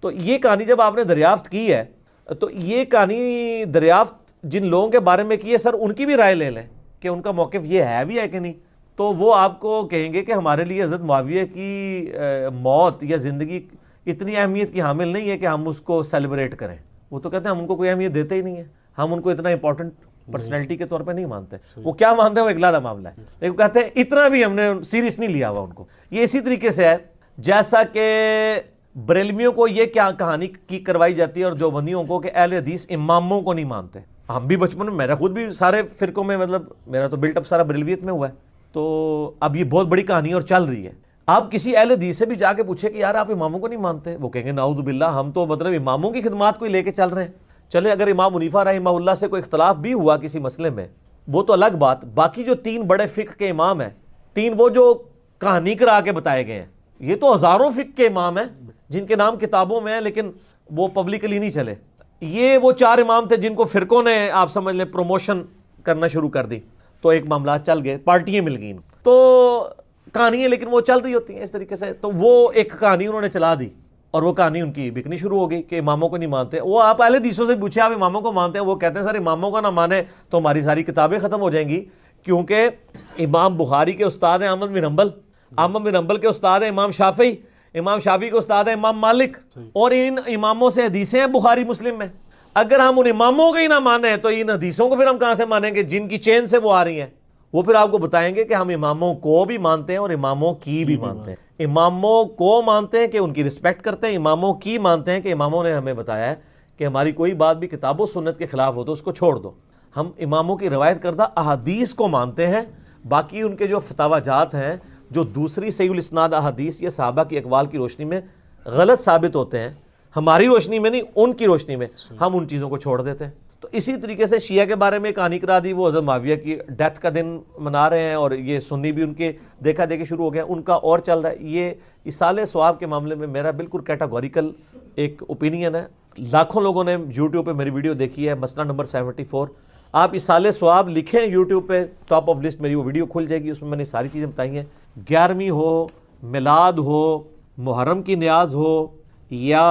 تو یہ کہانی جب آپ نے دریافت کی ہے تو یہ کہانی دریافت جن لوگوں کے بارے میں کی ہے سر ان کی بھی رائے لے لیں کہ ان کا موقف یہ ہے بھی ہے کہ نہیں. تو وہ آپ کو کہیں گے کہ ہمارے لیے حضرت معاویہ کی موت یا زندگی اتنی اہمیت کی حامل نہیں ہے کہ ہم اس کو سیلیبریٹ کریں. وہ تو کہتے ہیں ہم ان کو کوئی اہمیت دیتے ہی نہیں ہے, ہم ان کو اتنا امپورٹنٹ پرسنالٹی کے طور پہ نہیں مانتے. وہ کیا مانتے ہیں وہ ایک علیحدہ معاملہ ہے, لیکن کہتے ہیں اتنا بھی ہم نے سیریس نہیں لیا ہوا ان کو. یہ اسی طریقے سے ہے جیسا کہ بریلویوں کو یہ کیا کہانی کی کروائی جاتی ہے اور دیوبندیوں کو کہ اہل حدیث اماموں کو نہیں مانتے. ہم بھی بچپن میں, میرا خود بھی سارے فرقوں میں, مطلب میرا تو بلٹ اپ سارا بریلویت میں ہوا ہے. تو اب یہ بہت بڑی کہانی اور چل رہی ہے. آپ کسی اہل حدیث سے بھی جا کے پوچھے کہ یار آپ اماموں کو نہیں مانتے, وہ کہیں گے نعوذ باللہ ہم تو مطلب اماموں کی خدمات کو ہی لے کے چل رہے ہیں. چلے اگر امام حنیفہ رحمہ اللہ سے کوئی اختلاف بھی ہوا کسی مسئلے میں وہ تو الگ بات, باقی جو 3 بڑے فقہ کے امام ہیں, 3 وہ جو کہانی کرا کے بتائے گئے ہیں, یہ تو ہزاروں فقہ کے امام ہیں جن کے نام کتابوں میں ہیں لیکن وہ پبلکلی نہیں چلے. یہ وہ 4 امام تھے جن کو فرقوں نے آپ سمجھ لیں پروموشن کرنا شروع کر دی, تو ایک معاملات چل گئے, پارٹیاں مل گئیں, تو کہانیاں لیکن وہ چل رہی ہوتی ہیں اس طریقے سے. تو وہ ایک کہانی انہوں نے چلا دی اور وہ کہانی ان کی بکنی شروع ہو گئی کہ اماموں کو نہیں مانتے. وہ آپ اہل حدیثوں سے پوچھے آپ اماموں کو مانتے ہیں, وہ کہتے ہیں سر اماموں کا نہ مانے تو ہماری ساری کتابیں ختم ہو جائیں گی, کیونکہ امام بخاری کے استاد ہیں احمد بن حنبل, احمد بن حنبل کے استاد ہیں امام شافعی, امام شافعی کے استاد ہیں امام مالک, اور ان اماموں سے حدیثیں ہیں بخاری مسلم میں. اگر ہم ان اماموں کو ہی نہ مانیں تو ان حدیثوں کو پھر ہم کہاں سے مانیں گے جن کی چین سے وہ آ رہی ہیں. وہ پھر آپ کو بتائیں گے کہ ہم اماموں کو بھی مانتے ہیں اور اماموں کی بھی مانتے ہیں. اماموں کو مانتے ہیں کہ ان کی رسپیکٹ کرتے ہیں, اماموں کی مانتے ہیں کہ اماموں نے ہمیں بتایا ہے کہ ہماری کوئی بات بھی کتاب و سنت کے خلاف ہو تو اس کو چھوڑ دو. ہم اماموں کی روایت کردہ احادیث کو مانتے ہیں, باقی ان کے جو فتاوی جات ہیں جو دوسری صحیح الاسناد احادیث یا صحابہ کی اقوال کی روشنی میں غلط ثابت ہوتے ہیں, ہماری روشنی میں نہیں ان کی روشنی میں, ہم ان چیزوں کو چھوڑ دیتے ہیں. تو اسی طریقے سے شیعہ کے بارے میں کہانی کرا دی, وہ حضرت معاویہ کی ڈیتھ کا دن منا رہے ہیں اور یہ سنی بھی ان کے دیکھا دیکھی شروع ہو گیا, ان کا اور چل رہا ہے. یہ اصالہ ثواب کے معاملے میں میرا بالکل کیٹاگوریکل ایک اوپینین ہے. لاکھوں لوگوں نے یوٹیوب پہ میری ویڈیو دیکھی ہے, مسئلہ نمبر 74. آپ اصالہ ثواب لکھیں یوٹیوب پہ, ٹاپ آف لسٹ میری وہ ویڈیو کھل جائے گی, اس میں میں نے ساری چیزیں بتائی ہیں. 11ویں ہو, میلاد ہو, محرم کی نیاز ہو, یا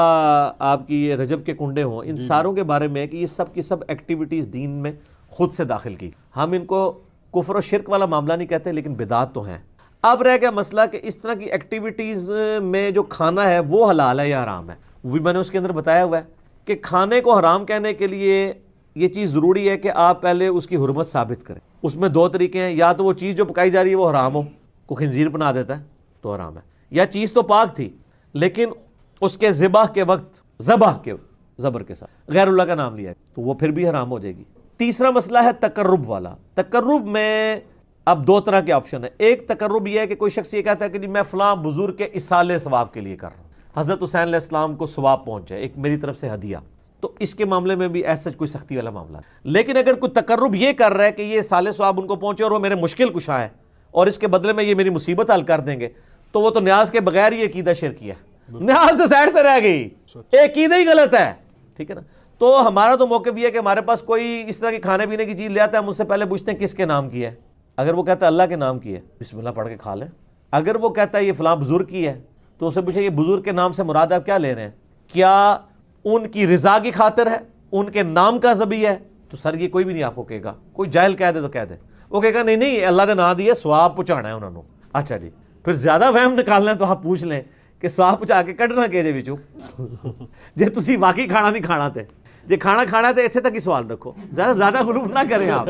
آپ کی یہ رجب کے کنڈے ہوں, ان ساروں کے بارے میں کہ یہ سب کی سب ایکٹیویٹیز دین میں خود سے داخل کی. ہم ان کو کفر و شرک والا معاملہ نہیں کہتے لیکن بدعات تو ہیں. اب رہ گیا مسئلہ کہ اس طرح کی ایکٹیویٹیز میں جو کھانا ہے وہ حلال ہے یا حرام ہے. وہ بھی میں نے اس کے اندر بتایا ہوا ہے کہ کھانے کو حرام کہنے کے لیے یہ چیز ضروری ہے کہ آپ پہلے اس کی حرمت ثابت کریں. اس میں 2 طریقے ہیں, یا تو وہ چیز جو پکائی جا رہی ہے وہ حرام ہو, کو خنزیر بنا دیتا ہے تو حرام ہے, یا چیز تو پاک تھی لیکن اس کے ذبح کے وقت زبر کے ساتھ غیر اللہ کا نام لیا ہے تو وہ پھر بھی حرام ہو جائے گی. تیسرا مسئلہ ہے تقرب والا. تقرب میں اب 2 طرح کے آپشن ہیں. ایک تقرب یہ ہے کہ کوئی شخص یہ کہتا ہے کہ میں فلاں بزرگ کے اصالہ ثواب کے لیے کر رہا ہوں, حضرت حسین علیہ السلام کو ثواب پہنچ جائے, ایک میری طرف سے ہدیہ. تو اس کے معاملے میں بھی ایسا کوئی سختی والا معاملہ ہے. لیکن اگر کوئی تقرب یہ کر رہا ہے کہ یہ اصالہ ثواب ان کو پہنچے اور وہ میرے مشکل کشا ہے اور اس کے بدلے میں یہ میری مصیبت حل کر دیں گے, تو وہ تو نیاز کے بغیر ہی عقیدہ شرکی ہے, نیاز سے سائڈ پہ رہ گئی, عقیدہ ہی غلط ہے. ٹھیک ہے نا. تو ہمارا تو موقف یہ ہے کہ ہمارے پاس کوئی اس طرح کی کھانے پینے کی چیز لے آتا ہے, ہم اس سے پہلے پوچھتے ہیں کس کے نام کی ہے. اگر وہ کہتا ہے اللہ کے نام کی ہے, بسم اللہ پڑھ کے کھا لیں. اگر وہ کہتا ہے یہ فلاں بزرگ کی ہے, تو اسے پوچھے یہ بزرگ کے نام سے مراد آپ کیا لے رہے ہیں, کیا ان کی رضا کی خاطر ہے, ان کے نام کا ذبیح ہے؟ تو سر یہ کوئی بھی نہیں آپ کو کہے گا, کوئی جاہل کہہ دے تو کہہ دے, وہ کہے گا نہیں اللہ نے نام دیا ثواب پہنچانا ہے انہوں نے. اچھا جی, پھر زیادہ وہم نکالنا ہے تو آپ پوچھ لیں کہ ثواب پہنچا کے کڈنا کہ جے وچوں جے تسی واقعی کھانا نہیں کھانا تے, جے کھانا کھانا تے اتنے تک ہی سوال رکھو, زیادہ غلوف نہ کریں آپ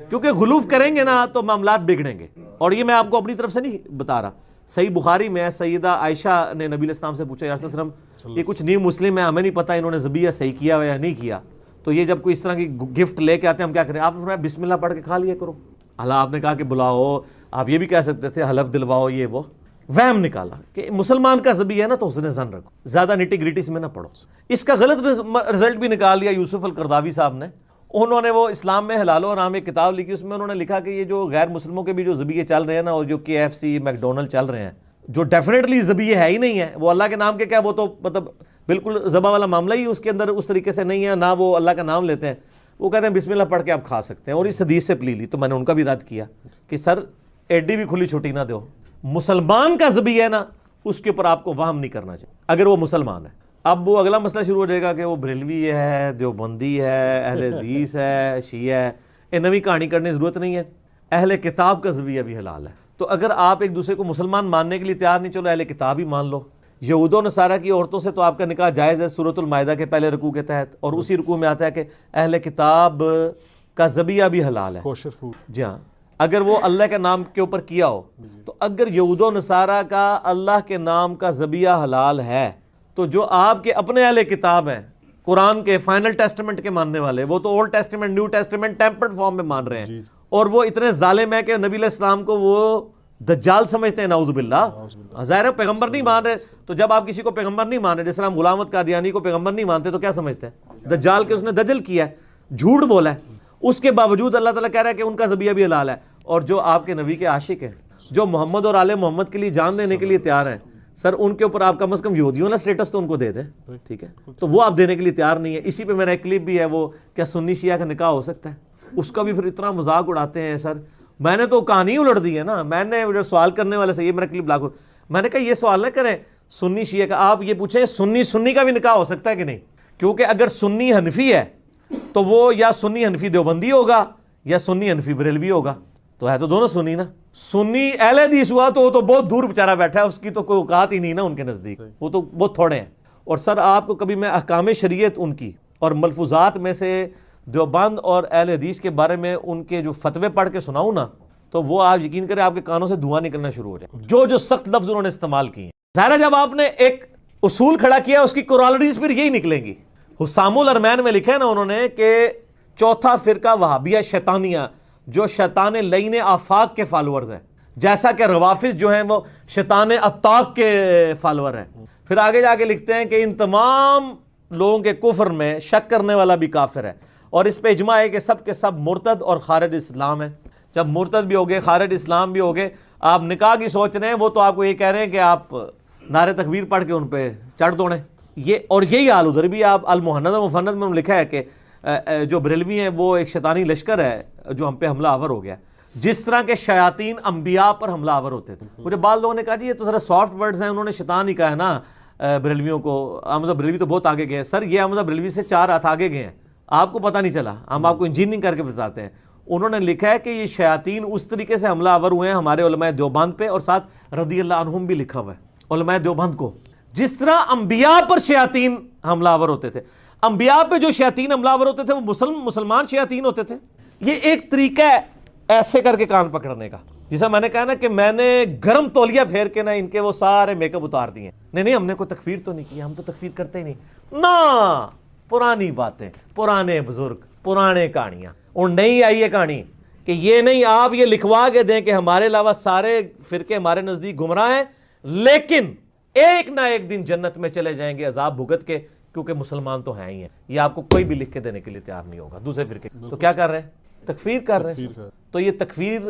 کیونکہ غلوف کریں گے نا تو معاملات بگڑیں گے. اور یہ میں آپ کو اپنی طرف سے نہیں بتا رہا, صحیح بخاری میں سیدہ عائشہ نے نبی علیہ السلام سے پوچھا یا رسول اللہ علیہ وسلم یہ کچھ نیو مسلم ہے, ہمیں نہیں پتا انہوں نے ذبیحہ صحیح کیا ہوا یا نہیں کیا, تو یہ جب کوئی اس طرح کی گفٹ لے کے آتے ہیں ہم کیا کریں؟ آپ نے فرمایا بسم اللہ پڑھ کے کھا لیا کرو. اللہ آپ نے کہا کہ بلاؤ, آپ یہ بھی کہہ سکتے تھے حلف دلواؤ, یہ وہ وہم نکالا کہ مسلمان کا ذبیحہ ہے نا تو حسن ظن رکھو, زیادہ نٹی گریٹی سے میں نہ پڑھو. اس کا غلط رزلٹ بھی نکال لیا یوسف القرضاوی صاحب نے. انہوں نے وہ اسلام میں حلال و حرام ایک کتاب لکھی, اس میں انہوں نے لکھا کہ یہ جو غیر مسلموں کے بھی جو ذبیحے چل رہے ہیں نا, اور جو KFC میکڈونلڈ چل رہے ہیں, جو ڈیفینیٹلی ذبیحے ہے ہی نہیں ہے, وہ اللہ کے نام کے کیا, وہ تو مطلب بالکل ذبح والا معاملہ ہی اس کے اندر اس طریقے سے نہیں ہے, نہ وہ اللہ کا نام لیتے ہیں. وہ کہتے ہیں بسم اللہ پڑھ کے آپ کھا سکتے ہیں, اور اس حدیث سے پلی لی. تو میں نے ان کا بھی رد کیا کہ سر ایڈی بھی کھلی چھٹی نہ دو, مسلمان کا ذبیحہ ہے نا اس کے اوپر آپ کو وہم نہیں کرنا چاہیے اگر وہ مسلمان ہے. اب وہ اگلا مسئلہ شروع ہو جائے گا کہ وہ بریلوی ہے, دیوبندی ہے, اہل حدیث ہے, شیعہ ہے, یہ نئی کہانی کرنے کی ضرورت نہیں ہے. اہل کتاب کا ذبیحہ بھی حلال ہے. تو اگر آپ ایک دوسرے کو مسلمان ماننے کے لیے تیار نہیں, چلو اہل کتاب ہی مان لو. یہود و نصارہ کی عورتوں سے تو آپ کا نکاح جائز ہے سورۃ المائدہ کے پہلے رکوع کے تحت, اور اسی رکوع میں آتا ہے کہ اہل کتاب کا ذبیحہ بھی حلال ہے. جی ہاں, اگر وہ اللہ کے نام کے اوپر کیا ہو. تو اگر یہود و نصارہ کا اللہ کے نام کا ذبیحہ حلال ہے, تو جو آپ کے اپنے اہل کتاب ہیں, قرآن کے فائنل ٹیسٹمنٹ کے ماننے والے, وہ تو old testament new testament tempered form میں مان رہے ہیں, اور وہ اتنے ظالم ہیں کہ نبی علیہ السلام کو وہ دجال سمجھتے ہیں, نعوذ باللہ. ظاہر پیغمبر نہیں مان رہے, تو جب آپ کسی کو پیغمبر نہیں مان رہے, جس طرح ہم غلام احمد قادیانی کو پیغمبر نہیں مانتے, تو کیا سمجھتے ہیں؟ دجال کے اس نے دجل کیا ہے, جھوٹ بولا ہے. اس کے باوجود اللہ تعالیٰ کہہ رہا ہے کہ ان کا ذبیحہ بھی حلال ہے. اور جو آپ کے نبی کے عاشق ہیں, جو محمد اور آل محمد کے لیے جان دینے کے لیے تیار ہیں, سر ان کے اوپر آپ کم از کم یہودیوں نا سٹیٹس تو ان کو دے دیں, ٹھیک ہے, تو وہ آپ دینے کے لیے تیار نہیں ہے. اسی پہ میرا ایک کلپ بھی ہے, وہ کیا سنی شیعہ کا نکاح ہو سکتا ہے, اس کا بھی پھر اتنا مذاق اڑاتے ہیں. سر میں نے تو کہانی الٹ دی ہے نا, میں نے سوال کرنے والے سے یہ میرا کلپ لاکھ, میں نے کہا یہ سوال نہ کریں سنی شیعہ کا, آپ یہ پوچھیں سنی کا بھی نکاح ہو سکتا ہے کہ نہیں, کیونکہ اگر سنی حنفی ہے تو وہ یا سنی حنفی دیوبندی ہوگا یا سنی حنفی بریلوی ہوگا, تو ہے تو دونوں سنی نا. سنی اہل حدیث ہوا تو وہ تو بہت دور بیچارہ بیٹھا ہے, اس کی تو کوئی اوقات ہی نہیں نا ان کے نزدیک, وہ تو بہت تھوڑے ہیں. اور سر آپ کو کبھی میں احکام شریعت ان کی اور ملفوظات میں سے دیوبند اور اہل حدیث کے بارے میں ان کے جو فتوے پڑھ کے سناؤں نا, تو وہ آپ یقین کریں آپ کے کانوں سے دھواں نکلنا شروع ہو جائے, جو سخت لفظ انہوں نے استعمال کیے ہیں. ظاہر جب آپ نے ایک اصول کھڑا کیا, اس کی کورالریز پھر یہی نکلیں گی. حسام الارمین میں لکھا ہے نا انہوں نے کہ چوتھا فرقہ وہابیہ شیطانیہ, جو شیطان لعین آفاق کے فالورز ہیں, جیسا کہ روافظ جو ہیں وہ شیطان اطاق کے فالور ہیں. پھر آگے جا کے لکھتے ہیں کہ ان تمام لوگوں کے کفر میں شک کرنے والا بھی کافر ہے, اور اس پہ اجماع ہے کہ سب کے سب مرتد اور خارج اسلام ہیں. جب مرتد بھی ہو گئے, خارج اسلام بھی ہو گئے, آپ نکاح کی سوچ رہے ہیں, وہ تو آپ کو یہ کہہ رہے ہیں کہ آپ نعرے تکبیر پڑھ کے ان پہ چڑھ دوڑیں. یہ اور یہی حال ادھر بھی. آپ المحند المفند میں لکھا ہے کہ جو بریلوی ہیں وہ ایک شیطانی لشکر ہے جو ہم پہ حملہ آور ہو گیا, جس طرح کے شیاطین انبیاء پر حملہ آور ہوتے تھے. مجھے بعض لوگوں نے کہا جی یہ تو ذرا سافٹ ورڈز ہیں, انہوں نے شیطان ہی کہا ہے نا بریلویوں کو. احمد بریلوی تو بہت آگے گئے. سر یہ احمد بریلوی سے 4 ہاتھ آگے گئے ہیں, آپ کو پتہ نہیں چلا, ہم آپ کو انجینئرنگ کر کے بتاتے ہیں. انہوں نے لکھا ہے کہ یہ شیاطین اس طریقے سے حملہ آور ہوئے ہیں ہمارے علماء دیوبند پہ, اور ساتھ رضی اللہ عنہم بھی لکھا ہوا ہے علماء دیوبند کو, جس طرح انبیاء پر شیاطین حملہ آور ہوتے تھے. انبیاء پہ جو شیاطین حملہ آور ہوتے تھے وہ مسلمان شیاطین ہوتے تھے. یہ ایک طریقہ ہے ایسے کر کے کان پکڑنے کا, جیسا میں نے کہا نا کہ میں نے گرم تولیہ پھیر کے نا ان کے وہ سارے میک اپ اتار دیے. نہیں ہم نے کوئی تکفیر تو نہیں کی, ہم تو تکفیر کرتے ہی نہیں نا. پرانی باتیں, پرانے بزرگ, پرانے کہانیاں, اور نہیں آئی ہے کہانی کہ یہ نہیں آپ یہ لکھوا کے دیں کہ ہمارے علاوہ سارے فرقے ہمارے نزدیک گمراہ ہیں, لیکن ایک نہ ایک دن جنت میں چلے جائیں گے عذاب بھگت کے, کیونکہ مسلمان تو ہیں ہی ہیں. یہ آپ کو کوئی بھی لکھ کے دینے کے لیے تیار نہیں ہوگا دوسرے فرقے. تو کیا کر رہے ہیں؟ تکفیر کر رہے ہیں. تو یہ تکفیر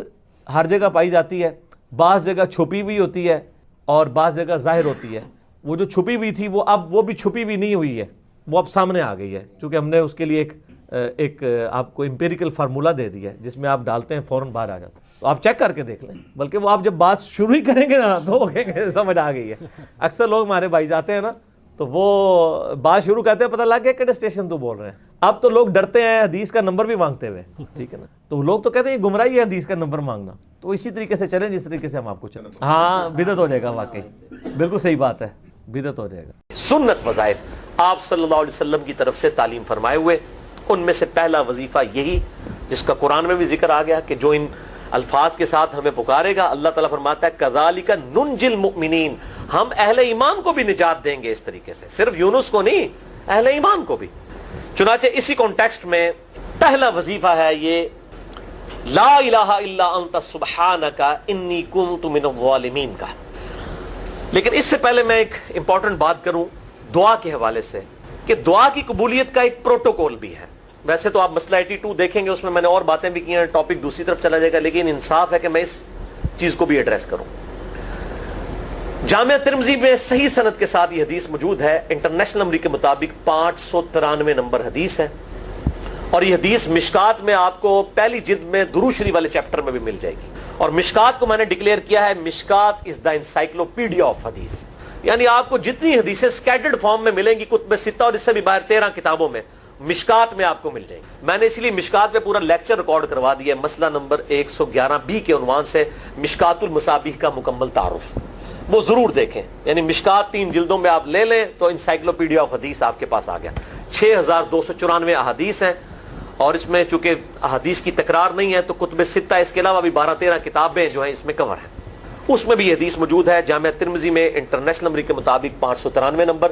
ہر جگہ پائی جاتی ہے, بعض جگہ چھپی ہوئی ہوتی ہے اور بعض جگہ ظاہر ہوتی ہے. وہ جو چھپی ہوئی تھی وہ اب وہ بھی چھپی ہوئی نہیں ہوئی ہے, وہ اب سامنے آ گئی ہے, چونکہ ہم نے اس کے لیے ایک آپ کو امپیریکل فارمولا دے دیا ہے جس میں آپ ڈالتے ہیں فوراً باہر آ جاتا ہے. تو آپ چیک کر کے دیکھ لیں, بلکہ وہ آپ جب بات شروع ہی کریں گے نا تو سمجھ آ گئی ہے. اکثر لوگ ہمارے بھائی جاتے ہیں نا تو وہ بات شروع کرتے ہیں, پتہ لگ گیا کہڑے اسٹیشن تو بول رہے ہیں. اب تو لوگ ڈرتے ہیں حدیث کا نمبر بھی مانگتے ہوئے, ٹھیک ہے نا, تو لوگ تو کہتے ہیں یہ گمراہی ہے حدیث کا نمبر مانگنا. تو اسی طریقے سے چلیں جس طریقے سے ہم آپ کو چلیں. ہاں بدعت ہو جائے گا, واقعی بالکل صحیح بات ہے, بدعت ہو جائے گا. سنت وظائف آپ صلی اللہ علیہ وسلم کی طرف سے تعلیم فرمائے ہوئے, ان میں سے پہلا وظیفہ یہی جس کا قرآن میں بھی ذکر آ گیا کہ جو ان الفاظ کے ساتھ ہمیں پکارے گا, اللہ تعالیٰ فرماتا ہے کذالک ننجی المؤمنین, ہم اہل ایمان کو بھی نجات دیں گے اس طریقے سے, صرف یونس کو نہیں, اہل ایمان کو بھی. چنانچہ اسی کانٹیکسٹ میں پہلا وظیفہ ہے یہ لا الہ الا انت سبحانک انی کنت من الظالمین کا. لیکن اس سے پہلے میں ایک امپورٹنٹ بات کروں دعا کے حوالے سے, کہ دعا کی قبولیت کا ایک پروٹوکول بھی ہے. ویسے تو آپ مسئلہ 82 دیکھیں گے, اس میں نے اور باتیں بھی کی ہیں, ٹاپک دوسری طرف چلا جائے گا, لیکن انصاف ہے کہ میں اس چیز کو بھی ایڈریس کروں. جامعہ ترمذی میں صحیح سند کے ساتھ یہ حدیث موجود ہے, انٹرنیشنل نمبر کے مطابق 593 نمبر حدیث ہے, اور یہ حدیث مشکات میں آپ کو پہلی جلد میں درود شریف والے چیپٹر میں بھی مل جائے گی. اور مشکات کو میں نے ڈکلیئر کیا ہے مشکات از دا انسائکلوپیڈیا آف حدیث, یعنی آپ کو جتنی حدیثیں اسکیٹرڈ فارم میں ملیں گی کتب ستہ اور اس سے بھی باہر 13 کتابوں میں, مشکات میں آپ کو مل جائیں گی. میں نے اسی لیے مشکات پہ پورا لیکچر ریکارڈ کروا دیا ہے, مسئلہ نمبر 111B کے عنوان سے مشکات المصابیح کا مکمل تعارف, وہ ضرور دیکھیں. یعنی مشکات 3 جلدوں میں آپ لے لیں تو انسائکلوپیڈیا آف حدیث آپ کے پاس آ گیا. 6294 احادیث ہیں, اور اس میں چونکہ احادیث کی تکرار نہیں ہے تو کتب ستہ اس کے علاوہ بھی 12-13 کتابیں جو ہیں اس میں کور ہیں, اس میں بھی یہ حدیث موجود ہے. جامعہ ترمذی میں انٹرنیشنل نمبر کے مطابق 593 نمبر.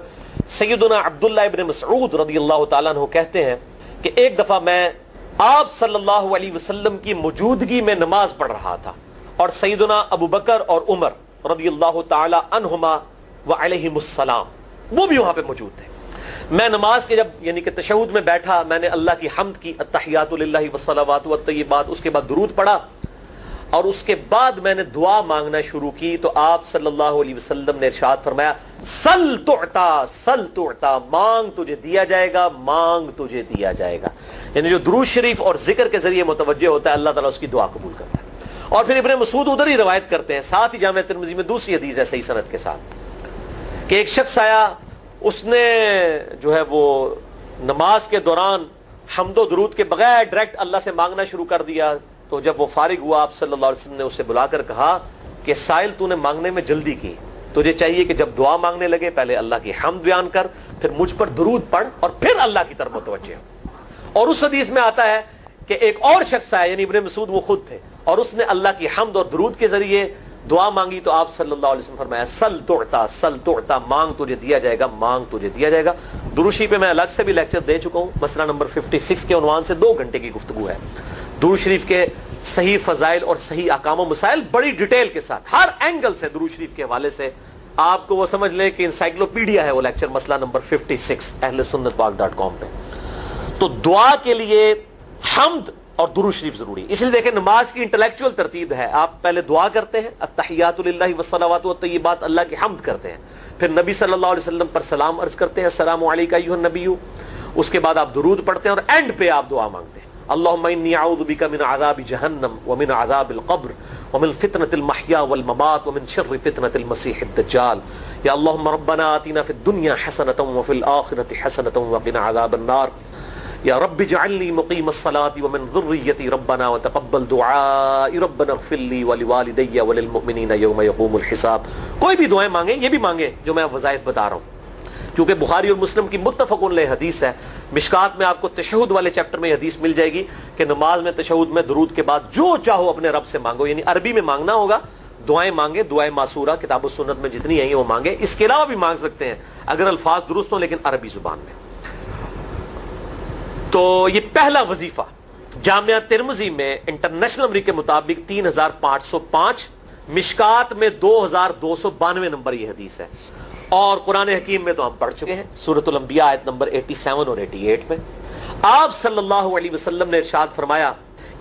سیدنا عبداللہ ابن مسعود رضی اللہ تعالیٰ عنہ کہتے ہیں کہ ایک دفعہ میں آپ صلی اللہ علیہ وسلم کی موجودگی میں نماز پڑھ رہا تھا, اور سیدنا ابو بکر اور عمر رضی اللہ تعالی عنہما وعلیہم السلام وہ بھی وہاں پہ موجود تھے. میں نماز کے جب یعنی کہ تشہد میں بیٹھا, میں نے اللہ کی حمد کی, التحیات للہ والصلوات والطیبات, اس کے بعد درود پڑھا, اور اس کے بعد میں نے دعا مانگنا شروع کی تو آپ صلی اللہ علیہ وسلم نے ارشاد فرمایا سل تعطا سل تعطا, مانگ تجھے دیا جائے گا, مانگ تجھے دیا جائے گا. یعنی جو درود شریف اور ذکر کے ذریعے متوجہ ہوتا ہے اللہ تعالیٰ اس کی دعا قبول کرتا ہے. اور پھر ابن مسعود ادھر ہی روایت کرتے ہیں, ساتھ ہی جامعہ ترمذی میں دوسری حدیث ہے صحیح سند کے ساتھ کہ ایک شخص آیا, اس نے جو ہے وہ نماز کے دوران حمد و درود کے بغیر ڈائریکٹ اللہ سے مانگنا شروع کر دیا. تو جب وہ فارغ ہوا آپ صلی اللہ علیہ وسلم نے اسے بلا کر کہا کہ سائل تو نے مانگنے میں جلدی کی, تجھے چاہیے کہ جب دعا مانگنے لگے پہلے اللہ کی حمد بیان کر, پھر مجھ پر درود پڑھ, اور پھر اللہ کی طرف متوجہ ہو. اور اس حدیث میں آتا ہے کہ ایک اور شخص آیا, یعنی ابن مسعود وہ خود تھے, اور اس نے اللہ کی حمد اور درود کے ذریعے دعا مانگی تو آپ صلی اللہ علیہ وسلم فرمایا سل تعطا سل تعطا, مانگ تجھے دیا جائے گا, مانگ تجھے دیا جائے گا. درود شریف پہ میں الگ سے بھی لیکچر دے چکا ہوں, مسئلہ نمبر 56 کے عنوان سے 2 گھنٹے کی گفتگو ہے. درود شریف کے صحیح فضائل اور صحیح احکام و مسائل بڑی ڈیٹیل کے ساتھ ہر اینگل سے درود شریف کے حوالے سے آپ کو وہ سمجھ لیں کہ انسائکلوپیڈیا ہے وہ لیکچر, مسئلہ نمبر 56 ahlsunnatpak.com پہ. تو دعا کے لیے حمد اور درود شریف ضروری. اس لیے دیکھیں نماز کی انٹلیکچوئل ترتیب ہے, آپ پہلے دعا کرتے ہیں التحیات للہ والصلوات والطیبات, اللہ کی حمد کرتے ہیں, پھر نبی صلی اللہ علیہ وسلم پر سلام عرض کرتے ہیں السلام علیکہ ایھا النبی, اس کے بعد آپ درود پڑھتے ہیں, اور اینڈ پہ آپ دعا مانگتے ہیں اللہم انی اعوذ بک من عذاب جہنم ومن عذاب القبر ومن فتنة المحیا والممات ومن شر فتنة المسیح الدجال, یا اللہم ربنا آتنا فی الدنیا حسنة وفی الآخرة حسنة وقنا عذاب النار, یا رب اجعلنی مقیم الصلاة ومن ذریتی ربنا وتقبل دعائی ربنا اغفر لی ولوالدی وللمؤمنین یوم یقوم الحساب. کوئی بھی دعائیں مانگیں, یہ بھی مانگیں جو میں وظائف بتا رہا ہوں, کیونکہ بخاری اور مسلم کی متفق علیہ حدیث ہے. مشکات میں آپ کو تشہد والے چیپٹر میں حدیث مل جائے گی کہ نماز میں تشہد میں درود کے بعد جو چاہو اپنے رب سے مانگو, یعنی عربی میں مانگنا ہوگا, دعائیں مانگے, دعائیں معصورہ کتاب و سنت میں جتنی ہیں وہ مانگے, اس کے علاوہ بھی مانگ سکتے ہیں اگر الفاظ درست ہوں لیکن عربی زبان میں. تو یہ پہلا وظیفہ جامعہ ترمذی میں انٹرنیشنل نمبر کے مطابق 3505, مشکات میں 2292 نمبر یہ حدیث ہے, اور قرآن حکیم میں تو ہم پڑھ چکے ہیں سورۃ الانبیاء آیت نمبر 87 اور 88 میں. آپ صلی اللہ علیہ وسلم نے ارشاد فرمایا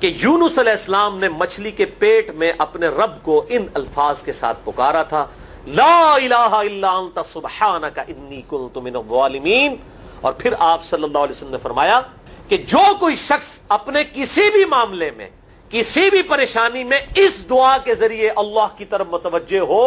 کہ یونس علیہ السلام نے مچھلی کے پیٹ میں اپنے رب کو ان الفاظ کے ساتھ پکارا تھا لا الہ الا انت سبحانک انی کنت من الظالمین. اور پھر آپ صلی اللہ علیہ وسلم نے فرمایا کہ جو کوئی شخص اپنے کسی بھی معاملے میں کسی بھی پریشانی میں اس دعا کے ذریعے اللہ کی طرف متوجہ ہو,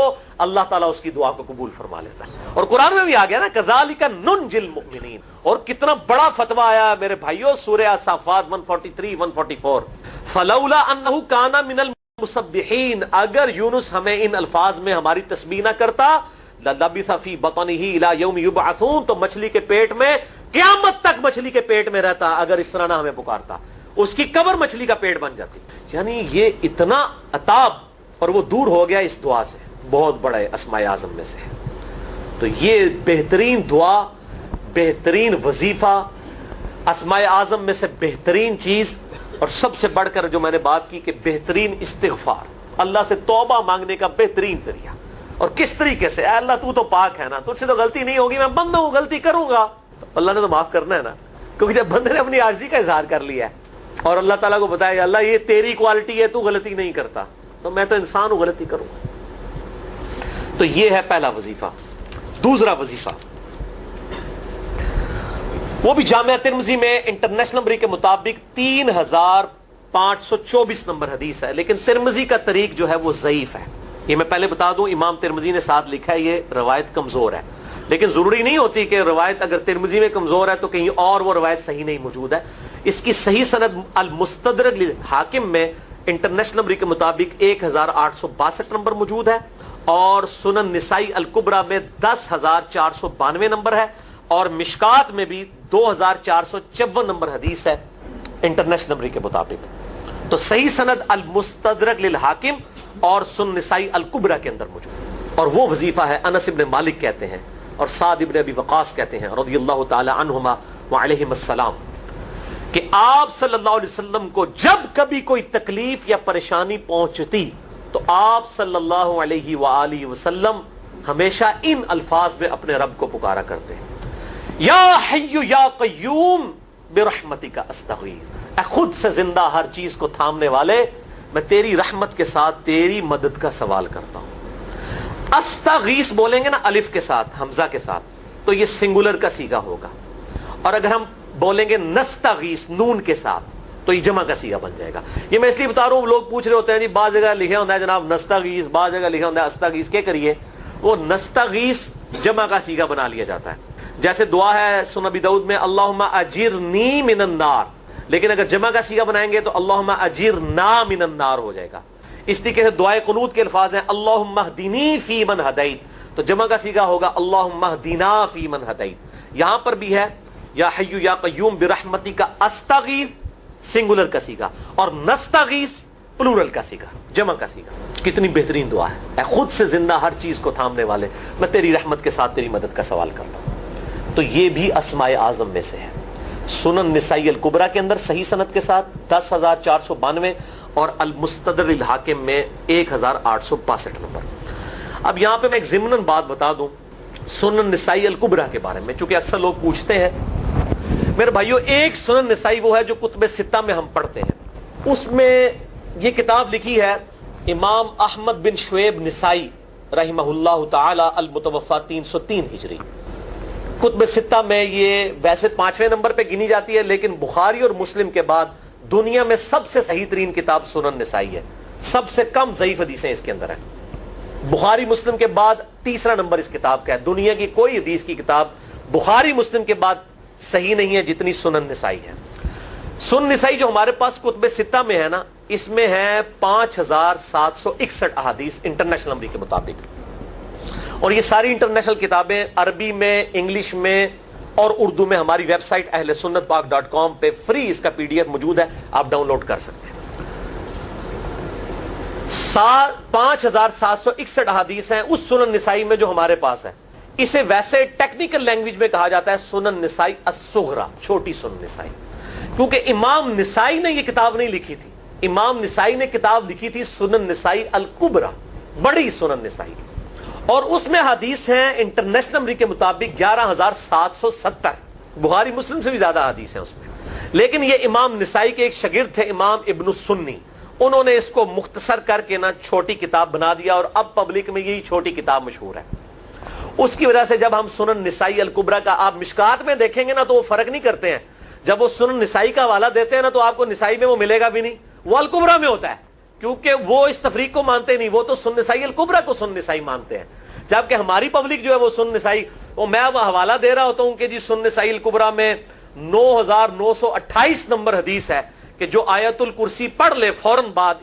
اللہ تعالیٰ اس کی دعا کو قبول فرما لیتا ہے. اور قرآن میں بھی آ گیا نا کذالک ننجی المؤمنین, اور کتنا بڑا فتویٰ آیا میرے بھائیوں سورہ الصافات 143 144 فلولا انہ کان من المسبحین, اگر یونس ہمیں ان الفاظ میں ہماری تسبیح نہ کرتا للبث فی بطنہ الی یوم یبعثون, تو مچھلی کے پیٹ میں قیامت تک مچھلی کے پیٹ میں رہتا اگر اس طرح نہ ہمیں پکارتا, اس کی قبر مچھلی کا پیٹ بن جاتی. یعنی یہ اتنا عطاب, اور وہ دور ہو گیا اس دعا سے, بہت بڑے اسماء اعظم میں سے ہے. تو یہ بہترین دعا, بہترین وظیفہ, اسماء اعظم میں سے بہترین چیز, اور سب سے بڑھ کر جو میں نے بات کی کہ بہترین استغفار, اللہ سے توبہ مانگنے کا بہترین ذریعہ. اور کس طریقے سے, اے اللہ تو پاک ہے نا, تجھ سے تو غلطی نہیں ہوگی, میں بندہ ہوں غلطی کروں گا, تو اللہ نے تو معاف کرنا ہے نا, کیونکہ جب بندے نے اپنی عاجزی کا اظہار کر لیا ہے اور اللہ تعالیٰ کو بتایا اللہ یہ تیری کوالٹی ہے, تو غلطی نہیں کرتا, تو میں تو انسان ہوں غلطی کروں گا. تو یہ ہے پہلا وظیفہ. دوسرا وظیفہ وہ بھی جامعہ ترمذی میں انٹرنیشنل نمبر کے مطابق 3524 نمبر حدیث ہے، لیکن ترمذی کا طریق جو ہے وہ ضعیف ہے. یہ میں پہلے بتا دوں، امام ترمذی نے ساتھ لکھا ہے یہ روایت کمزور ہے، لیکن ضروری نہیں ہوتی کہ روایت اگر ترمذی میں کمزور ہے تو کہیں اور وہ روایت صحیح نہیں موجود ہے. اس کی صحیح سند المستدرک للحاکم میں انٹرنیشنل نمبر کے مطابق 1862 نمبر موجود ہے، اور سنن نسائی الکبریٰ میں 10492 نمبر ہے، اور مشکات میں بھی 2454 نمبر حدیث ہے انٹرنیشنل نمبر کے مطابق. تو صحیح سند المستدرک للحاکم اور سنن نسائی الکبریٰ کے اندر موجود، اور وہ وظیفہ ہے انس ابن مالک کہتے ہیں اور سعد ابن ابی وقاص کہتے ہیں رضی اللہ تعالی عنہما وعلیہم السلام، کہ آپ صلی اللہ علیہ وسلم کو جب کبھی کوئی تکلیف یا پریشانی پہنچتی تو آپ صلی اللہ علیہ وآلہ وسلم ہمیشہ ان الفاظ میں اپنے رب کو پکارا کرتے ہیں، یا حی یا قیوم برحمتک استغیث، اے خود سے زندہ ہر چیز کو تھامنے والے، میں تیری رحمت کے ساتھ تیری مدد کا سوال کرتا ہوں. استغیث بولیں گے نا الف کے ساتھ، حمزہ کے ساتھ، تو یہ سنگولر کا صیغہ ہوگا، اور اگر ہم بولیں گے نستغیث نون کے ساتھ تو یہ جمع کا صیغہ بن جائے گا. یہ میں اس لیے بتا رہا ہوں، لوگ پوچھ رہے ہوتے ہیں جی بعض جگہ لکھا ہوتا ہے جناب نستغیث، بعض جگہ لکھا ہوتا ہے استغیث، کیا کریے؟ وہ نستغیث جمع کا صیغہ بنا لیا جاتا ہے. جیسے دعا ہے سنن ابی داؤد میں اللہم اجرنی من النار، لیکن اگر جمع کا صیغہ بنائیں گے تو اللہم اجرنا من النار ہو جائے گا. اس طریقے سے دعائے قنوت کے الفاظ ہیں اللہم اہدنی فی من ہدیت، تو جمع کا صیغہ ہوگا اللہم اہدنا فی من ہدیت. یہاں پر بھی ہے یا حی یا قیوم برحمتک استغیث سنگولر کا صیغہ، اور نستغیث پلورل کا صیغہ، جمع کا صیغہ. کتنی بہترین دعا ہے، اے خود سے زندہ ہر چیز کو تھامنے والے، میں تیری رحمت کے ساتھ تیری مدد کا سوال کرتا ہوں. تو یہ بھی اسماء اعظم میں سے ہے. سنن نسائی الکبریٰ کے اندر صحیح سند کے ساتھ 10492 اور المستدرک للحاکم میں 1862 نمبر. اب یہاں پہ میں ایک ضمناً بات بتا دوں سنن نسائی الکبریٰ کے بارے میں، چونکہ اکثر لوگ پوچھتے ہیں. میرے بھائیوں، ایک سنن نسائی وہ ہے جو کتب ستہ میں ہم پڑھتے ہیں، اس میں یہ کتاب لکھی ہے امام احمد بن شعیب نسائی رحمہ اللہ تعالی المتوفی 303 ہجری. کتب ستہ میں یہ ویسے 5ویں نمبر پہ گنی جاتی ہے، لیکن بخاری اور مسلم کے بعد دنیا میں سب سے صحیح ترین کتاب سنن نسائی ہے. سب سے کم ضعیف حدیثیں اس کے اندر ہیں. بخاری مسلم کے بعد تیسرا نمبر اس کتاب کا ہے. دنیا کی کوئی حدیث کی کتاب بخاری مسلم کے بعد صحیح نہیں ہے جتنی سنن نسائی ہے. سنن نسائی جو ہمارے پاس کتب ستہ میں ہے نا، اس میں ہے 5761 احادیث انٹرنیشنل نمبر کے مطابق، اور یہ ساری انٹرنیشنل کتابیں عربی میں، انگلش میں اور اردو میں ہماری ویب سائٹ اہلسنتپاک.com پہ فری اس کا PDF موجود ہے، آپ ڈاؤن لوڈ کر سکتے ہیں. 5761 احادیث ہیں اس سنن نسائی میں جو ہمارے پاس ہے. اسے ویسے ٹیکنیکل لینگویج میں کہا جاتا ہے سنن نسائی الصغریٰ، چھوٹی سنن نسائی، کیونکہ امام نسائی نے یہ کتاب نہیں لکھی تھی. امام نسائی نے کتاب لکھی تھی سنن نسائی الکبریٰ، بڑی سنن نسائی، اور اس میں حدیث ہیں انٹرنیشنل نمبر کے مطابق 11770. بخاری مسلم سے بھی زیادہ حدیث ہیں اس میں. لیکن یہ امام نسائی کے ایک شاگرد تھے امام ابن السنی، انہوں نے اس کو مختصر کر کے نا چھوٹی کتاب بنا دیا، اور اب پبلک میں یہی چھوٹی کتاب مشہور ہے. اس کی وجہ سے جب ہم سنن نسائی الکبریٰ کا آپ مشکات میں دیکھیں گے نا تو وہ فرق نہیں کرتے ہیں. جب وہ سنن نسائی کا حوالہ دیتے ہیں نا تو آپ کو نسائی میں وہ ملے گا بھی نہیں، وہ الکبریٰ میں ہوتا ہے، کیونکہ وہ اس تفریق کو مانتے نہیں، وہ تو سنن نسائی الکبریٰ کو سنن نسائی مانتے ہیں. جبکہ ہماری پبلک جو ہے وہ سنن نسائی، وہ میں وہ حوالہ دے رہا ہوتا ہوں کہ جی سنن نسائی الکبریٰ میں 9928 نمبر حدیث ہے کہ جو آیت الکرسی پڑھ لے فوراً بعد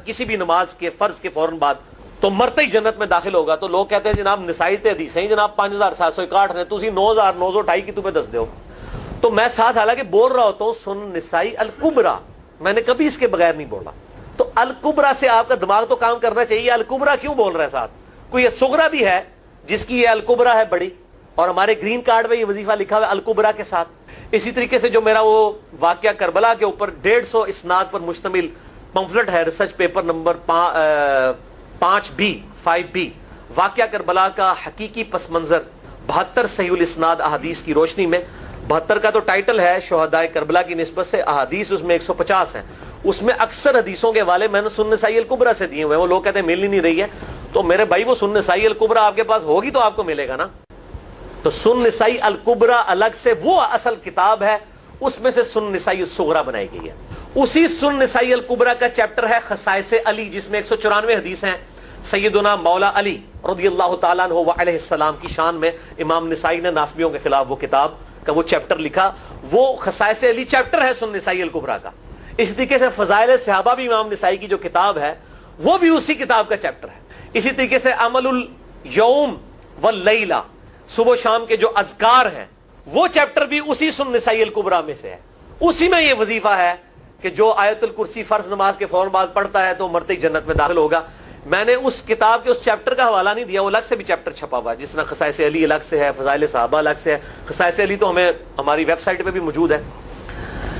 کسی بھی نماز کے فرض کے فوراً بعد تو مرتے ہی جنت میں داخل ہوگا. تو لوگ کہتے ہیں جناب نسائی تے حدیثیں جناب 5761 نے، تسی 9928 کی تمہیں دس دیو. تو میں ساتھ حالانکہ بول رہا ہوتا ہوں سنن نسائی الکبریٰ، میں نے کبھی اس کے بغیر نہیں بولا. تو الکبریٰ سے آپ کا دماغ تو کام کرنا چاہیے، الکبریٰ کیوں بول رہا ہے ساتھ؟ کوئی صغریٰ بھی ہے جس کی یہ الکبریٰ ہے بڑی، اور ہمارے گرین کارڈ میں یہ وظیفہ لکھا ہوا ہے الکبریٰ کے ساتھ. اسی طریقے سے جو میرا وہ واقعہ کربلا کے اوپر 150 اسناد پر مشتمل پمفلٹ ہے، ریسرچ پیپر نمبر 5B واقعہ کربلا کا حقیقی پس منظر 72 صحیح الاسناد احادیث کی روشنی میں. 72 کا تو ٹائٹل ہے شہدائے کربلا کی نسبت سے، احادیث اس میں 150 ہیں. اس میں اکثر حدیثوں کے حوالے میں نے سنن نسائی الکبریٰ سے دیے ہوئے ہیں. وہ لوگ کہتے ہیں مل ہی نہیں رہی ہے. تو میرے بھائی وہ سنن نسائی الکبریٰ آپ کے پاس ہوگی تو آپ کو ملے گا نا. تو سنن نسائی الکبریٰ الگ سے وہ اصل کتاب ہے، اس میں سے سنن نسائی الصغریٰ بنائی گئی ہے۔ اسی سنن نسائی الکبریٰ کا چیپٹر ہے خصائص علی، جس میں 194 حدیث ہیں سیدنا مولا علی رضی اللہ تعالیٰ عنہ وعلیہ السلام کی شان میں۔ امام نسائی نے ناسبیوں کے خلاف وہ کتاب کا وہ چیپٹر لکھا، وہ خصائص علی چیپٹر ہے سنن نسائی الکبریٰ کا۔ اس طریقے سے فضائل صحابہ بھی امام نسائی کی جو کتاب ہے وہ بھی اسی کتاب کا چیپٹر ہے۔ اسی طریقے سے عمل الیوم واللیلہ، صبح و شام کے جو اذکار ہیں وہ چیپٹر بھی اسی سنن نسائی الکبریٰ میں سے ہے۔ اسی میں یہ وظیفہ ہے کہ جو آیت الکرسی فرض نماز کے فوراً بعد پڑھتا ہے تو مرتے ہی جنت میں داخل ہوگا۔ میں نے اس کتاب کے اس چیپٹر کا حوالہ نہیں دیا، وہ الگ سے بھی چیپٹر چھپا ہوا ہے، جس طرح خصائص علی الگ سے ہے، فضائل صحابہ الگ سے ہے۔ خصائص علی تو ہمیں ہماری ویب سائٹ پہ بھی موجود ہے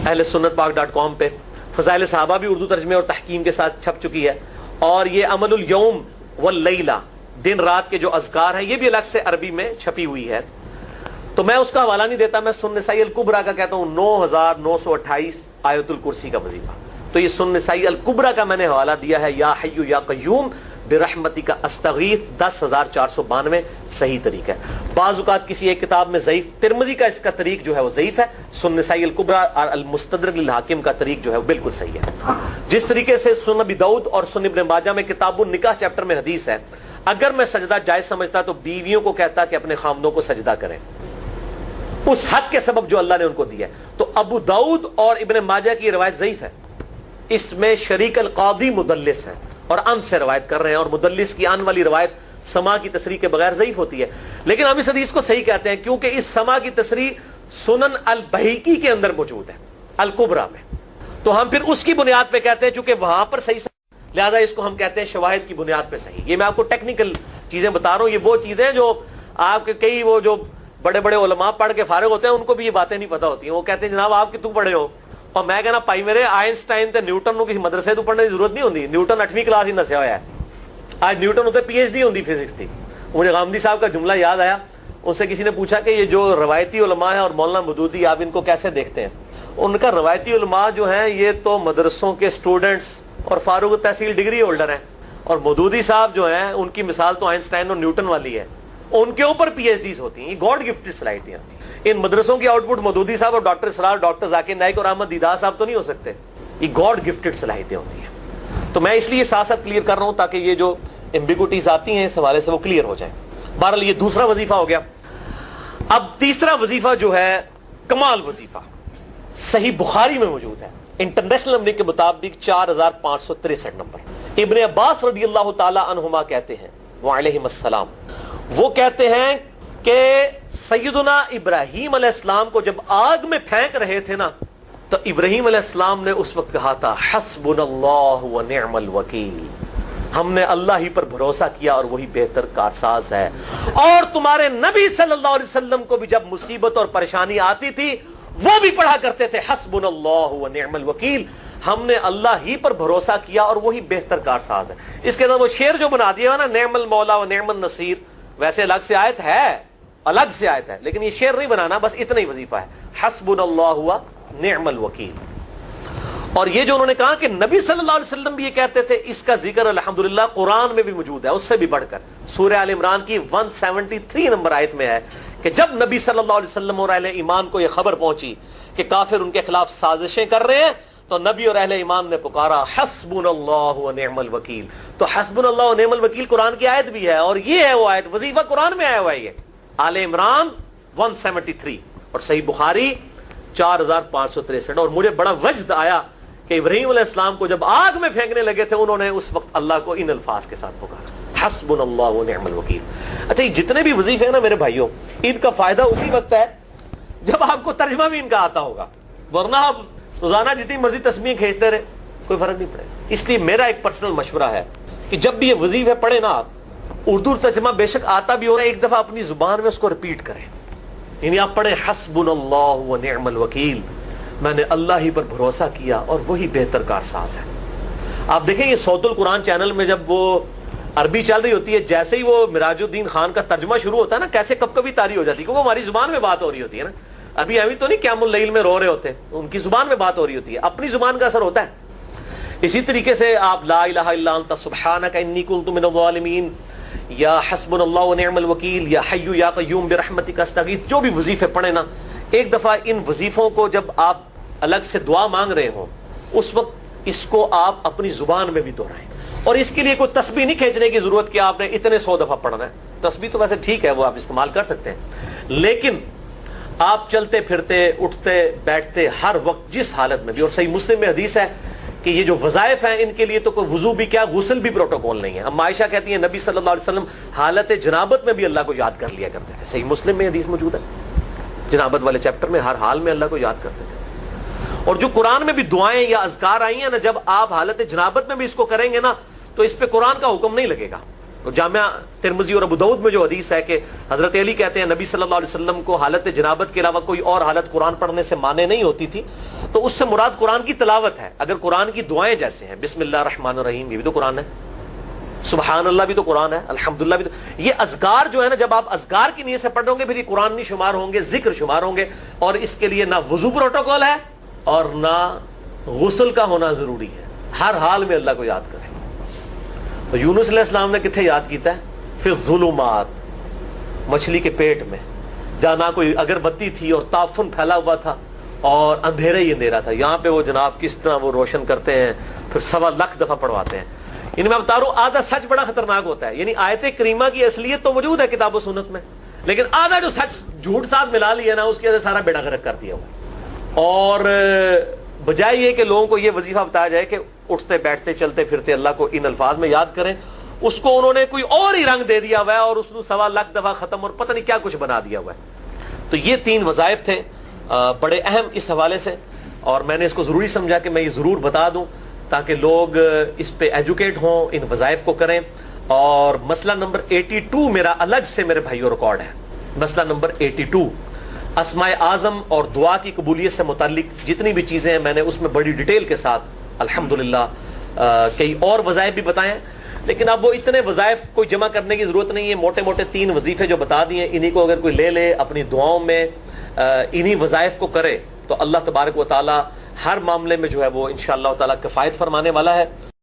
اہل سنت پاک.com پہ۔ فضائل صحابہ بھی اردو ترجمے اور تحکیم کے ساتھ چھپ چکی ہے، اور یہ عمل الیوم واللیلہ، دن رات کے جو اذکار ہیں، یہ بھی الگ سے عربی میں چھپی ہوئی ہے۔ تو میں اس کا حوالہ نہیں دیتا، میں سنن نسائی الکبریٰ کا کہتا ہوں 9928 آیت الکرسی کا وظیفہ۔ تو یہ سنن نسائی الکبریٰ کا میں نے حوالہ دیا ہے، یا حی یا قیوم برحمتک استغیث 10492 صحیح طریقہ ہے۔ بعض اوقات کسی ایک کتاب میں ضعیف، ترمذی کا اس کا طریق جو ہے وہ ضعیف ہے، سنن نسائی الکبریٰ اور المستدرک للحاکم کا طریق جو ہے وہ بالکل صحیح ہے۔ جس طریقے سے سنن ابی داؤد اور سنن ابن ماجہ میں کتاب النکاح چیپٹر میں حدیث ہے، اگر میں سجدہ جائز سمجھتا تو بیویوں کو کہتا کہ اپنے خامدوں کو سجدہ کریں اس حق کے سبب جو اللہ نے ان کو دیا ہے۔ تو ابو داؤد اور ابن ماجہ کی روایت ضعیف ہے، اس میں شریک القاضی مدلس ہے اور ان سے روایت کر رہے ہیں، اور مدلس کی ان والی روایت سما کی تصریح کے بغیر ضعیف ہوتی ہے۔ لیکن ہم اس حدیث کو صحیح کہتے ہیں کیونکہ اس سما کی تصریح سنن البہیقی کے اندر موجود ہے الکبریٰ میں، تو ہم پھر اس کی بنیاد پہ کہتے ہیں چونکہ وہاں پر صحیح، لہذا اس کو ہم کہتے ہیں شواہد کی بنیاد پہ صحیح۔ یہ میں آپ کو ٹیکنیکل چیزیں بتا رہا ہوں، یہ وہ چیزیں جو آپ کے کئی وہ جو بڑے بڑے علماء پڑھ کے فارغ ہوتے ہیں ان کو بھی یہ باتیں نہیں پتہ ہوتی ہیں، وہ کہتے ہیں جناب آپ کی تو پڑھے ہو، اور میں کہنا پائی میرے آئنسٹائن تے نیوٹن کو کسی مدرسے تو پڑھنے کی ضرورت نہیں ہوتی، نیوٹن 8ویں کلاس ہی نسیا ہوا ہے، آج نیوٹن ہوتے پی ایچ ڈی ہوتی فزکس تھی۔ مجھے غامدی صاحب کا جملہ یاد آیا، ان سے کسی نے پوچھا کہ یہ جو روایتی علماء ہیں اور مولانا مودودی آپ ان کو کیسے دیکھتے ہیں؟ ان کا روایتی علماء جو ہیں یہ تو مدرسوں کے اسٹوڈنٹس اور فاروق تحصیل ڈگری ہولڈر ہیں، اور مودودی صاحب جو ہیں ان کی مثال تو آئنسٹائن اور نیوٹن والی ہے، ان کے اوپر پی ایچ ڈیز ہوتی ہیں، یہ گاڈ گفٹڈ صلاحیتیں ہوتی ہیں۔ ان مدرسوں کی آؤٹ پٹ مودودی صاحب اور ڈاکٹر اسرار، ڈاکٹر ذاکر نائک اور احمد دیدار صاحب تو نہیں ہو سکتے، یہ گاڈ گفٹڈ صلاحیتیں ہوتی ہیں۔ تو میں اس لیے ساتھ ساتھ کلیئر کر رہا ہوں تاکہ یہ جو ایمبیگوٹیز آتی ہیں اس حوالے سے وہ کلیئر ہو جائیں۔ بہرحال یہ دوسرا وظیفہ ہو گیا۔ اب تیسرا وظیفہ جو ہے کمال وظیفہ، صحیح بخاری میں موجود ہے، انٹرنیشنل نمبر کے مطابق 4563 نمبر۔ ابن عباس رضی اللہ تعالی عنہما کہتے ہیں وعلیہم السلام، وہ کہتے ہیں کہ سیدنا ابراہیم علیہ السلام کو جب آگ میں پھینک رہے تھے نا، تو ابراہیم علیہ السلام نے اس وقت کہا تھا حسبنا اللہ ونعم الوکیل، ہم نے اللہ ہی پر بھروسہ کیا اور وہی بہتر کارساز ہے۔ اور تمہارے نبی صلی اللہ علیہ وسلم کو بھی جب مصیبت اور پریشانی آتی تھی وہ بھی پڑھا کرتے تھے حسبنا اللہ ونعم الوکیل، ہم نے اللہ ہی پر بھروسہ کیا اور وہی بہتر کارساز ہے۔ اس کے اندر وہ شعر جو بنا دیا نا، نعم المولا ونعم النصیر، ویسے الگ سے آیت ہے، الگ سے آیت ہے، لیکن یہ شعر نہیں بنانا، بس اتنا ہی وظیفہ ہے، حسبنا اللہ ونعم الوکیل۔ اور یہ جو انہوں نے کہا کہ نبی صلی اللہ علیہ وسلم بھی یہ کہتے تھے، اس کا ذکر الحمدللہ قرآن میں بھی موجود ہے، اس سے بھی بڑھ کر سورہ آل عمران کی 173 نمبر آیت میں ہے کہ جب نبی صلی اللہ علیہ وسلم اور اہل ایمان کو یہ خبر پہنچی کہ کافر ان کے خلاف سازشیں کر رہے ہیں، تو نبی اور اہل ایمان نے پکارا حسبنا اللہ ونعم الوکیل۔ تو حسبنا اللہ ونعم الوکیل قرآن کی آیت بھی ہے، اور یہ ہے وہ آیت، وظیفہ قرآن میں آیا ہوا ہے، یہ آل عمران 173 اور صحیح بخاری 4563۔ اور مجھے بڑا وجد آیا کہ ابراہیم علیہ السلام کو جب آگ میں پھینکنے لگے تھے انہوں نے اس وقت اللہ کو ان الفاظ کے ساتھ پکارا حسبنا اللہ ونعم الوکیل۔ اچھا، یہ جتنے بھی وظیفے ہیں نا میرے بھائیوں، ان کا فائدہ اسی وقت ہے جب آپ کو ترجمہ بھی ان کا آتا ہوگا، ورنہ آپ روزانہ جتنی مرضی تسبیح کھینچتے رہے کوئی فرق نہیں پڑے گا۔ اس لیے میرا ایک پرسنل مشورہ ہے کہ جب بھی یہ وظیفے پڑھے نا آپ، اردو ترجمہ بے شک آتا بھی ہو رہا ہے، ایک دفعہ اپنی زبان میں اس کو ریپیٹ کریں، یعنی آپ پڑھیں حسبنا اللہ ونعم الوکیل، میں نے اللہ ہی پر بھروسہ کیا اور وہی بہتر کارساز ہے۔ آپ دیکھیں یہ صوت القرآن چینل میں جب وہ عربی چل رہی ہوتی ہے، جیسے ہی وہ مراج الدین خان کا ترجمہ شروع ہوتا ہے نا، کیسے کب کبھی تاری ہو جاتی ہے، کیونکہ ہماری زبان میں بات ہو رہی ہوتی ہے نا، ابھی ابھی تو نہیں قیام اللیل میں رو رہے ہوتے، ان کی زبان میں بات ہو رہی ہوتی ہے، اپنی زبان کا اثر ہوتا ہے۔ اسی طریقے سے آپ لا الہ الا انت سبحانک انی کنت من الظالمین، یا حسبنا اللہ ونعم الوکیل یا حی یا قیوم برحمتک استغیث، جو بھی وظیفے پڑھیں نا، ایک دفعہ ان وظیفوں کو جب آپ الگ سے دعا مانگ رہے ہوں اس وقت اس کو آپ اپنی زبان میں بھی دہرائیں. اور اس کے لیے کوئی تسبیح نہیں کھینچنے کی ضرورت کہ آپ نے اتنے 100 دفعہ پڑھنا ہے. تسبیح تو ویسے ٹھیک ہے، وہ آپ استعمال کر سکتے ہیں، لیکن آپ چلتے پھرتے اٹھتے بیٹھتے ہر وقت جس حالت میں بھی، اور صحیح مسلم میں حدیث ہے کہ یہ جو وظائف ہیں ان کے لیے تو کوئی وضو بھی کیا، غسل بھی پروٹوکول نہیں ہے. اب عائشہ کہتی ہیں نبی صلی اللہ علیہ وسلم حالت جنابت میں بھی اللہ کو یاد کر لیا کرتے تھے. صحیح مسلم میں حدیث موجود ہے، جنابت والے چیپٹر میں، ہر حال میں اللہ کو یاد کرتے تھے. اور جو قرآن میں بھی دعائیں یا اذکار آئی ہیں نا، جب آپ حالت جنابت میں بھی اس کو کریں گے نا تو اس پہ قرآن کا حکم نہیں لگے گا. تو جامعہ ترمذی اور ابو داؤد میں جو حدیث ہے کہ حضرت علی کہتے ہیں نبی صلی اللہ علیہ وسلم کو حالت جنابت کے علاوہ کوئی اور حالت قرآن پڑھنے سے مانے نہیں ہوتی تھی، تو اس سے مراد قرآن کی تلاوت ہے. اگر قرآن کی دعائیں جیسے ہیں بسم اللہ الرحمن الرحیم، یہ بھی تو قرآن ہے، سبحان اللہ بھی تو قرآن ہے، الحمدللہ بھی تو، یہ اذکار جو ہے نا جب آپ اذکار کی نیت سے پڑھ رہے ہوں گے پھر یہ قرآن نہیں شمار ہوں گے، ذکر شمار ہوں گے. اور اس کے لیے نہ وضو پروٹوکول ہے اور نہ غسل کا ہونا ضروری ہے، ہر حال میں اللہ کو یاد کریں. تو یونس علیہ السلام نے کتنے یاد کیتا ہے؟ پھر ظلمات، مچھلی کے پیٹ میں، جہاں نہ کوئی اگربتی تھی اور تعفن پھیلا ہوا تھا اور اندھیرا ہی اندھیرا تھا، یہاں پہ وہ جناب کس طرح وہ روشن کرتے ہیں، پھر 1.25 لاکھ دفعہ پڑھواتے ہیں. یعنی میں بتا رہا ہوں آدھا سچ بڑا خطرناک ہوتا ہے. یعنی آیت کریمہ کی اصلیت تو موجود ہے کتاب و سنت میں، لیکن آدھا جو سچ جھوٹ ساتھ ملا لیا نا اس کی وجہ سے سارا بیڑا غرق کر دیا ہوا. اور بجائے یہ کہ لوگوں کو یہ وظیفہ بتایا جائے کہ اٹھتے بیٹھتے چلتے پھرتے اللہ کو ان الفاظ میں یاد کریں، اس کو انہوں نے کوئی اور ہی رنگ دے دیا ہوا ہے اور اس کو 1.25 لاکھ دفعہ ختم اور پتہ نہیں کیا کچھ بنا دیا ہوا ہے. تو یہ 3 وظائف تھے بڑے اہم اس حوالے سے، اور میں نے اس کو ضروری سمجھا کہ میں یہ ضرور بتا دوں تاکہ لوگ اس پہ ایجوکیٹ ہوں، ان وظائف کو کریں. اور مسئلہ نمبر 82 میرا الگ سے میرے بھائیوں ریکارڈ ہے. مسئلہ نمبر 82 اسماء اعظم اور دعا کی قبولیت سے متعلق جتنی بھی چیزیں ہیں میں نے اس میں بڑی ڈیٹیل کے ساتھ الحمدللہ کئی اور وظائف بھی بتائے ہیں، لیکن اب وہ اتنے وظائف کوئی جمع کرنے کی ضرورت نہیں ہے. موٹے موٹے 3 وظیفے جو بتا دیے انہی کو اگر کوئی لے لے اپنی دعاؤں میں انہی وظائف کو کرے تو اللہ تبارک و تعالی ہر معاملے میں جو ہے وہ انشاءاللہ تعالی کفایت فرمانے والا ہے.